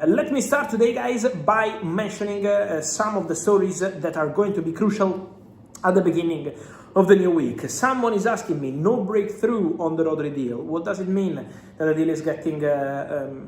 Let me start today, guys, by mentioning some of the stories that are going to be crucial at the beginning of the new week. Someone is asking me, no breakthrough on the Rodri deal. What does it mean that the deal is getting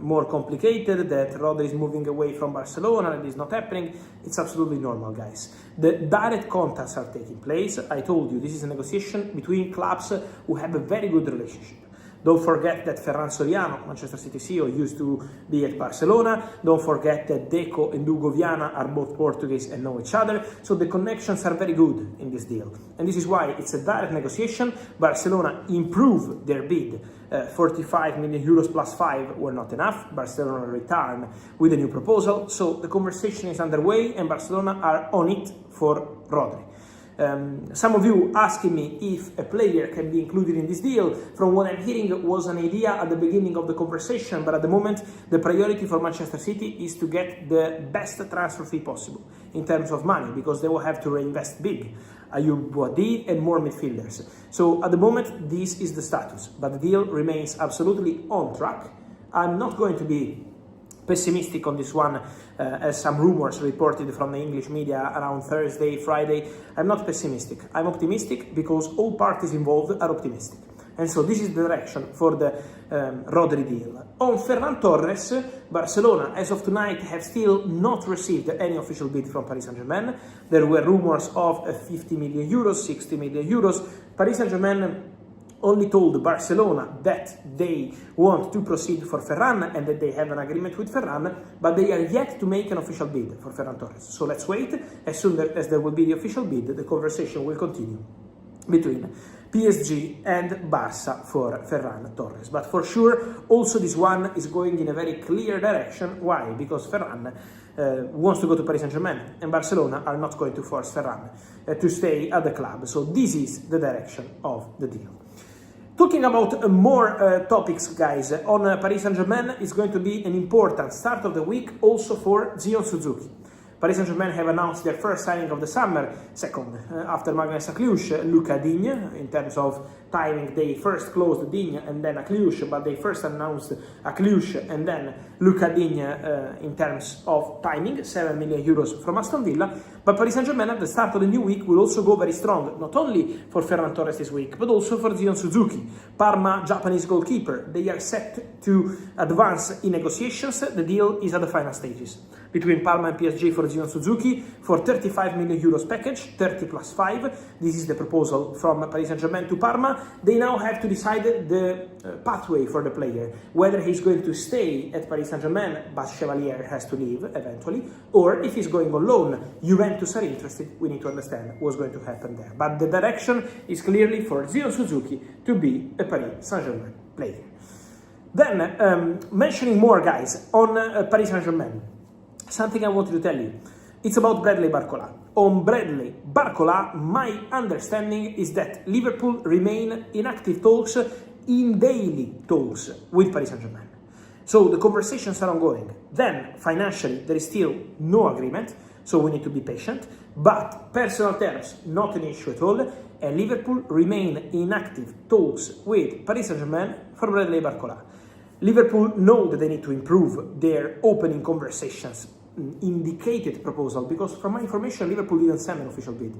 more complicated, that Rodri is moving away from Barcelona, that is not happening? It's absolutely normal, guys. The direct contacts are taking place. I told you, this is a negotiation between clubs who have a very good relationship. Don't forget that Ferran Soriano, Manchester City CEO, used to be at Barcelona. Don't forget that Deco and Hugo Viana are both Portuguese and know each other. So the connections are very good in this deal. And this is why it's a direct negotiation. Barcelona improved their bid. 45 million euros plus 5 were not enough. Barcelona returned with a new proposal. So the conversation is underway and Barcelona are on it for Rodri. Some of you asking me if a player can be included in this deal. From what I'm hearing, was an idea at the beginning of the conversation, but at the moment the priority for Manchester City is to get the best transfer fee possible in terms of money, because they will have to reinvest big. Ayoub Boadi and more midfielders. So at the moment this is the status, but the deal remains absolutely on track. I'm not going to be pessimistic on this one, as some rumors reported from the English media around Thursday, Friday. I'm not pessimistic. I'm optimistic because all parties involved are optimistic. And so this is the direction for the Rodri deal. On Ferran Torres, Barcelona, as of tonight, have still not received any official bid from Paris Saint-Germain. There were rumors of 50 million euros, 60 million euros. Paris Saint-Germain only told Barcelona that they want to proceed for Ferran and that they have an agreement with Ferran, but they are yet to make an official bid for Ferran Torres. So let's wait. As soon as there will be the official bid, the conversation will continue between PSG and Barca for Ferran Torres. But for sure, also this one is going in a very clear direction. Why? Because Ferran wants to go to Paris Saint-Germain and Barcelona are not going to force Ferran to stay at the club. So this is the direction of the deal. Talking about more topics, guys, on Paris Saint-Germain is going to be an important start of the week also for Zion Suzuki. Paris Saint-Germain have announced their first signing of the summer, second after Magnus Akliush, Luka Digne. In terms of timing, they first closed Digne and then Akliush, but they first announced Akliush and then Luka Digne in terms of timing, 7 million euros from Aston Villa. But Paris Saint-Germain at the start of the new week will also go very strong, not only for Ferran Torres this week, but also for Zion Suzuki, Parma Japanese goalkeeper. They are set to advance in negotiations. The deal is at the final stages between Parma and PSG for Zion Suzuki for 35 million euros package, 30 plus 5. This is the proposal from Paris Saint-Germain to Parma. They now have to decide the pathway for the player, whether he's going to stay at Paris Saint-Germain, but Chevalier has to leave eventually, or if he's going on loan. Juventus are interested. We need to understand what's going to happen there. But the direction is clearly for Zion Suzuki to be a Paris Saint-Germain player. Then, mentioning more, guys, on Paris Saint-Germain, something I wanted to tell you. It's about Bradley Barcola. On Bradley Barcola, my understanding is that Liverpool remain in active talks, in daily talks with Paris Saint-Germain. So the conversations are ongoing. Then, financially, there is still no agreement, so we need to be patient. But personal terms, not an issue at all, and Liverpool remain in active talks with Paris Saint-Germain for Bradley Barcola. Liverpool know that they need to improve their opening conversations, indicated proposal, because from my information, Liverpool didn't send an official bid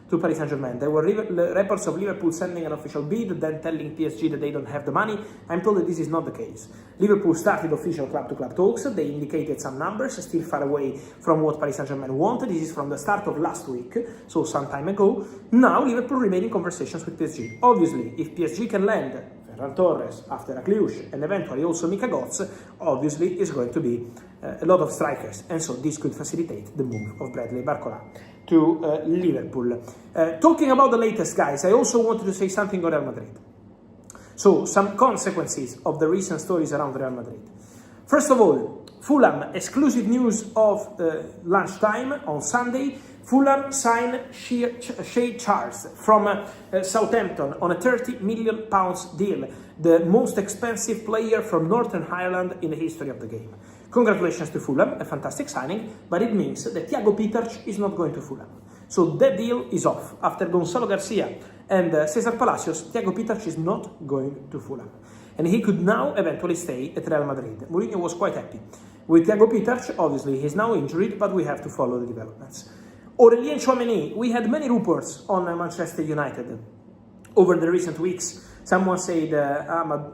to Paris Saint-Germain. There were reports of Liverpool sending an official bid, then telling PSG that they don't have the money. I'm told that this is not the case. Liverpool started official club-to-club talks. They indicated some numbers, still far away from what Paris Saint-Germain wanted. This is from the start of last week, so some time ago. Now Liverpool remain in conversations with PSG. Obviously, if PSG can land Ferran Torres after Akliush and eventually also Mika Götze, obviously is going to be a lot of strikers, and so this could facilitate the move of Bradley Barcola to Liverpool. Talking about the latest, guys, I also wanted to say something on Real Madrid. So, some consequences of the recent stories around Real Madrid. First of all, Fulham, exclusive news of lunchtime on Sunday. Fulham signed Shea Charles from Southampton on a £30 million deal, the most expensive player from Northern Ireland in the history of the game. Congratulations to Fulham, a fantastic signing, but it means that Thiago Pitach is not going to Fulham. So that deal is off. After Gonzalo Garcia and Cesar Palacios, Thiago Pitach is not going to Fulham. And he could now eventually stay at Real Madrid. Mourinho was quite happy. With Thiago Pitach, obviously, he's now injured, but we have to follow the developments. Aurélien Tchouaméni, we had many reports on Manchester United over the recent weeks. Someone said,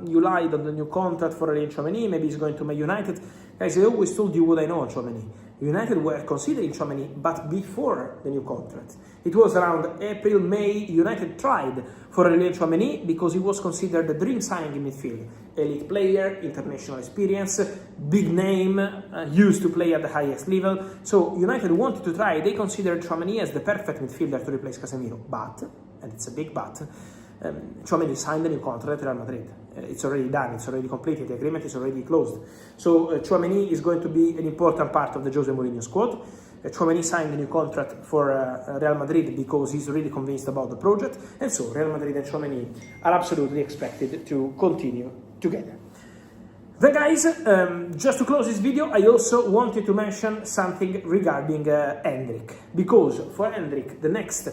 you lied on the new contract for Aurélien Tchouaméni, maybe he's going to Man United. Guys, I always told you what I know on Tchouaméni. United were considering Tchouaméni, but before the new contract. It was around April, May, United tried for Aurélien Tchouaméni because he was considered the dream signing in midfield. Elite player, international experience, big name, used to play at the highest level. So United wanted to try, they considered Tchouaméni as the perfect midfielder to replace Casemiro. But, and it's a big but, Tchouaméni signed a new contract at Real Madrid. It's already done, it's already completed, the agreement is already closed. So Tchouaméni is going to be an important part of the Jose Mourinho squad. Tchouaméni signed a new contract for Real Madrid because he's really convinced about the project, and so Real Madrid and Tchouaméni are absolutely expected to continue together. Then guys, just to close this video, I also wanted to mention something regarding Endrick, because for Endrick the next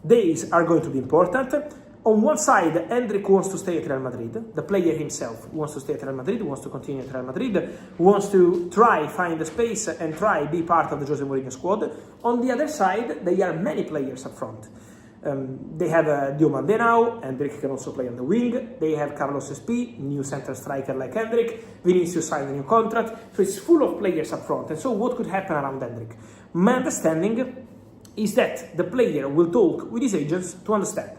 days are going to be important. On one side, Endrick wants to stay at Real Madrid. The player himself wants to stay at Real Madrid, wants to continue at Real Madrid, wants to try find the space and try be part of the Jose Mourinho squad. On the other side, there are many players up front. They have Diomande now, Endrick can also play on the wing. They have Carlos Espí, new center striker like Endrick. Vinicius signed a new contract. So it's full of players up front. And so what could happen around Endrick? My understanding is that the player will talk with his agents to understand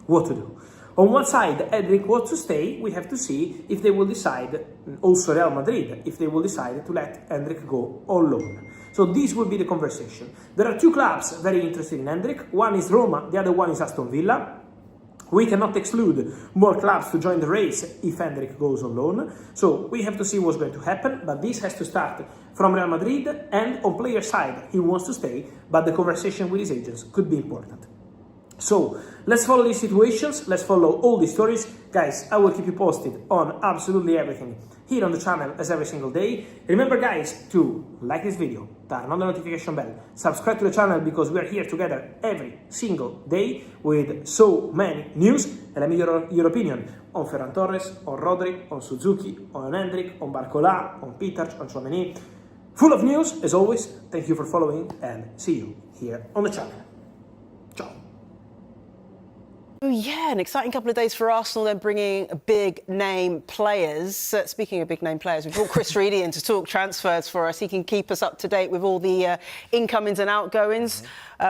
what to do. On one side, Endrick wants to stay. We have to see if they will decide, also Real Madrid, if they will decide to let Endrick go on loan. So this will be the conversation. There are two clubs very interested in Endrick. One is Roma, the other one is Aston Villa. We cannot exclude more clubs to join the race if Endrick goes on loan. So we have to see what's going to happen, but this has to start from Real Madrid, and on player side, he wants to stay, but the conversation with his agents could be important. So let's follow these situations, let's follow all these stories. Guys, I will keep you posted on absolutely everything here on the channel as every single day. Remember guys to like this video, turn on the notification bell, subscribe to the channel because we are here together every single day with so many news. And let me hear your opinion on Ferran Torres, on Rodri, on Suzuki, on Endrick, on Barcola, on Pitach, on Tchouaméni. Full of news as always. Thank you for following and see you here on the channel. Ciao. Oh yeah, an exciting couple of days for Arsenal, then bringing big-name players. Speaking of big-name players, we've brought Chris Reedy in to talk transfers for us. He can keep us up to date with all the incomings and outgoings.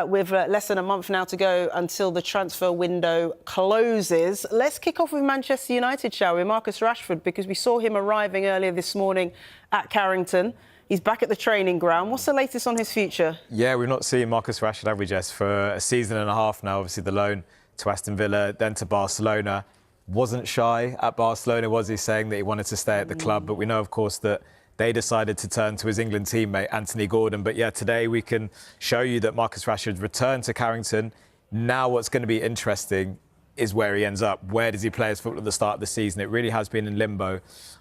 With less than a month now to go until the transfer window closes. Let's kick off with Manchester United, shall we? Marcus Rashford, because we saw him arriving earlier this morning at Carrington. He's back at the training ground. What's the latest on his future? Yeah, we've not seen Marcus Rashford, have we, Jess, for a season and a half now. Obviously, the loan to Aston Villa, then to Barcelona. Wasn't shy at Barcelona, was he, saying that he wanted to stay at the club? But we know, of course, that they decided to turn to his England teammate, Anthony Gordon. But yeah, today we can show you that Marcus Rashford's returned to Carrington. Now what's going to be interesting is where he ends up. Where does he play his football at the start of the season? It really has been in limbo.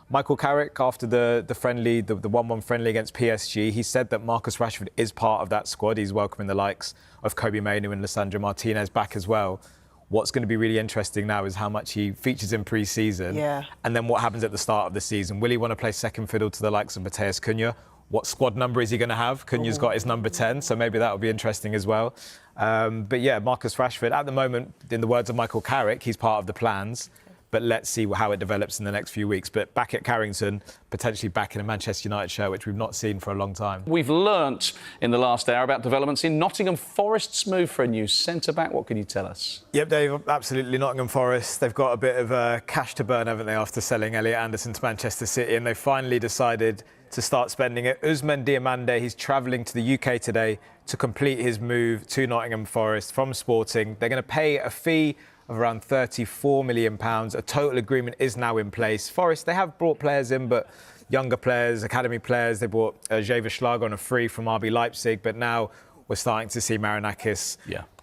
Michael Carrick, after the friendly, the 1-1 friendly against PSG, he said that Marcus Rashford is part of that squad. He's welcoming the likes of Kobe Mainoo and Lisandro Martinez back as well. What's going to be really interesting now is how much he features in pre-season, and then what happens at the start of the season. Will he want to play second fiddle to the likes of Matheus Cunha? What squad number is he going to have? Cunha's got his number 10, so maybe that will be interesting as well. But yeah, Marcus Rashford, at the moment, in the words of Michael Carrick, he's part of the plans. But let's see how it develops in the next few weeks. But back at Carrington, potentially back in a Manchester United shirt, which we've not seen for a long time. We've learnt in the last hour about developments in Nottingham Forest's move for a new centre-back. What can you tell us? Yep, Dave, absolutely. Nottingham Forest, they've got a bit of cash to burn, haven't they, after selling Elliot Anderson to Manchester City, and they finally decided to start spending it. Ousmane Diomande, he's travelling to the UK today to complete his move to Nottingham Forest from Sporting. They're going to pay a fee of around £34 million. A total agreement is now in place. Forest, they have brought players in, but younger players, academy players. They brought Javier Schlager on a free from RB Leipzig, but now we're starting to see Marinakis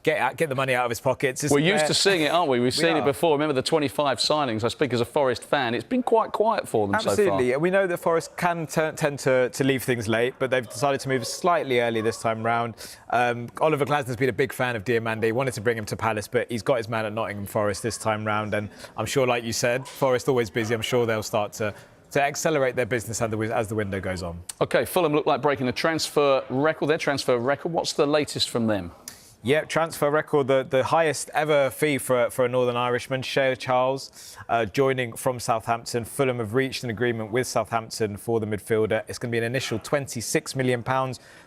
get the money out of his pockets. We're used to seeing it, aren't we? We've seen it before. Remember the 25 signings. I speak as a Forest fan. It's been quite quiet for them so far. Absolutely. We know that Forest can tend to leave things late, but they've decided to move slightly early this time round. Oliver Glasner's been a big fan of Diomande. He wanted to bring him to Palace, but he's got his man at Nottingham Forest this time round. And I'm sure, like you said, Forest always busy. I'm sure they'll start to to accelerate their business as the window goes on. OK, Fulham look like breaking a transfer record. Their transfer record. What's the latest from them? Yeah, transfer record, the highest ever fee for a Northern Irishman, Shea Charles, joining from Southampton. Fulham have reached an agreement with Southampton for the midfielder. It's going to be an initial £26 million,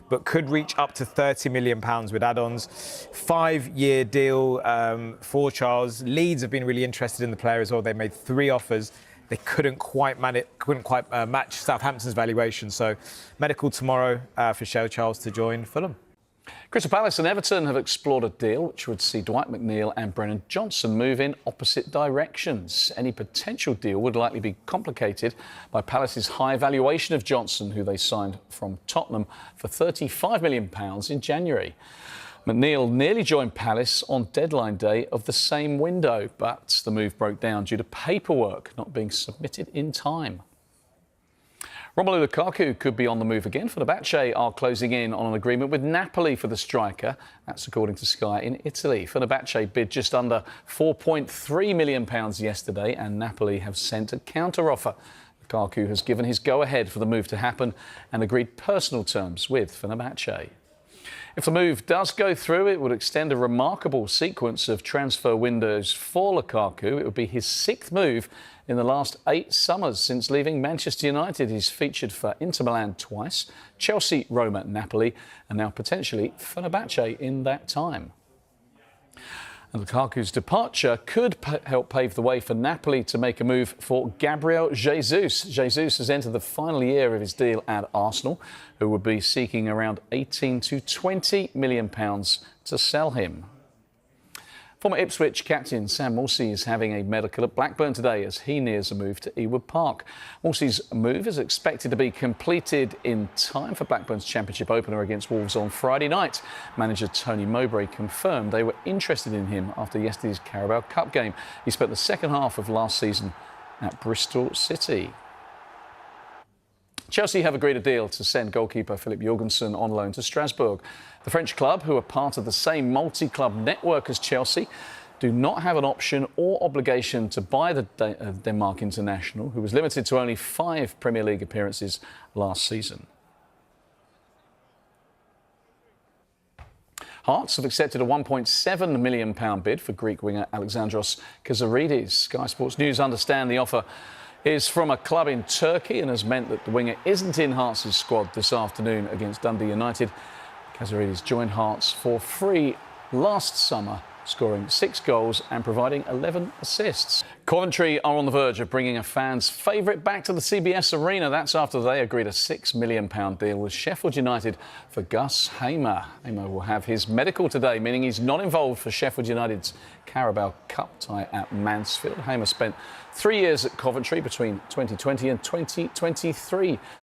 but could reach up to £30 million with add-ons. 5-year deal for Charles. Leeds have been really interested in the player as well. They made 3 offers. They couldn't quite match Southampton's valuation. So medical tomorrow for Shea Charles to join Fulham. Crystal Palace and Everton have explored a deal which would see Dwight McNeil and Brennan Johnson move in opposite directions. Any potential deal would likely be complicated by Palace's high valuation of Johnson, who they signed from Tottenham for £35 million in January. McNeil nearly joined Palace on deadline day of the same window, but the move broke down due to paperwork not being submitted in time. Romelu Lukaku could be on the move again. Fenerbahce are closing in on an agreement with Napoli for the striker. That's according to Sky in Italy. Fenerbahce bid just under £4.3 million yesterday, and Napoli have sent a counter-offer. Lukaku has given his go-ahead for the move to happen and agreed personal terms with Fenerbahce. If the move does go through, it would extend a remarkable sequence of transfer windows for Lukaku. It would be his 6th move in the last 8 summers since leaving Manchester United. He's featured for Inter Milan twice, Chelsea, Roma, Napoli, and now potentially Fenerbahce in that time. And Lukaku's departure could help pave the way for Napoli to make a move for Gabriel Jesus. Jesus has entered the final year of his deal at Arsenal, who would be seeking around £18 to $20 million to sell him. Former Ipswich captain Sam Morsy is having a medical at Blackburn today as he nears a move to Ewood Park. Morsy's move is expected to be completed in time for Blackburn's Championship opener against Wolves on Friday night. Manager Tony Mowbray confirmed they were interested in him after yesterday's Carabao Cup game. He spent the second half of last season at Bristol City. Chelsea have agreed a deal to send goalkeeper Philip Jorgensen on loan to Strasbourg. The French club, who are part of the same multi-club network as Chelsea, do not have an option or obligation to buy the Denmark international, who was limited to only 5 Premier League appearances last season. Hearts have accepted a £1.7 million bid for Greek winger Alexandros Kazaridis. Sky Sports News understand the offer is from a club in Turkey and has meant that the winger isn't in Hearts' squad this afternoon against Dundee United. Kazaridis joined Hearts for free last summer, scoring 6 goals and providing 11 assists. Coventry are on the verge of bringing a fan's favourite back to the CBS Arena. That's after they agreed a £6 million deal with Sheffield United for Gus Hamer. Hamer will have his medical today, meaning he's not involved for Sheffield United's Carabao Cup tie at Mansfield. Hamer spent 3 years at Coventry between 2020 and 2023.